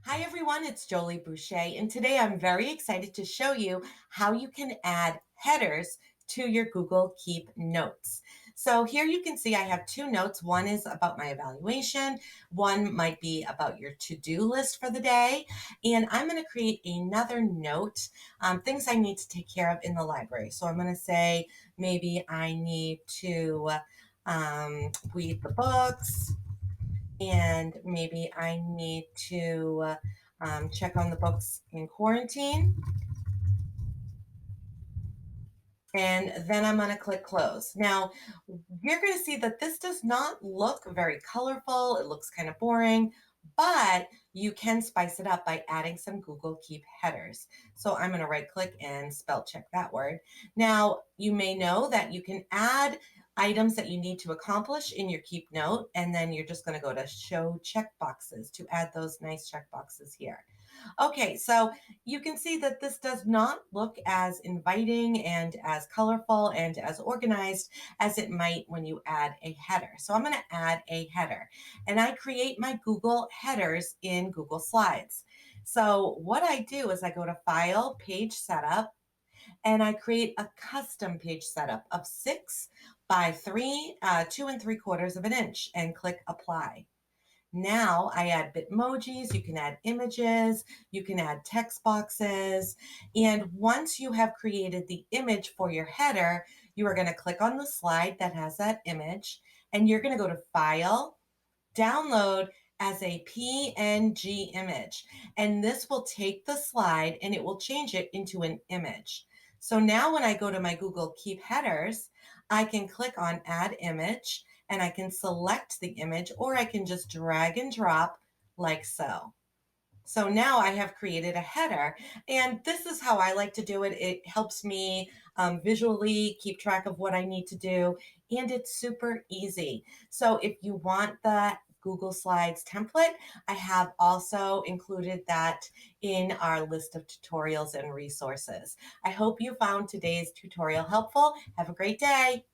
Hi everyone, it's Jolie Boucher, and today I'm very excited to show you how you can add headers to your Google Keep notes. So here you can see I have two notes. One is about my evaluation, one might be about your to-do list for the day, and I'm going to create another note, things I need to take care of in the library. So I'm going to say maybe I need to read the books, and maybe I need to check on the books in quarantine. And then I'm going to click close. Now, you're going to see that this does not look very colorful. It looks kind of boring, but you can spice it up by adding some Google Keep headers. So I'm going to right click and spell check that word. Now, you may know that you can add items that you need to accomplish in your Keep note, and then you're just going to go to show checkboxes to add those nice checkboxes here. Okay, so you can see that this does not look as inviting and as colorful and as organized as it might when you add a header. So I'm going to add a header, and I create my Google headers in Google Slides. So what I do is I go to File, Page Setup, and I create a custom page setup of 6 by 3, 2 3/4 of an inch, and click Apply. Now I add Bitmojis, you can add images, you can add text boxes. And once you have created the image for your header, you are going to click on the slide that has that image, and you're going to go to File, Download as a PNG image. And this will take the slide and it will change it into an image. So now when I go to my Google Keep headers, I can click on Add Image, and I can select the image, or I can just drag and drop like so. So now I have created a header, and this is how I like to do it. It helps me visually keep track of what I need to do, and it's super easy. So if you want the Google Slides template, I have also included that in our list of tutorials and resources. I hope you found today's tutorial helpful. Have a great day.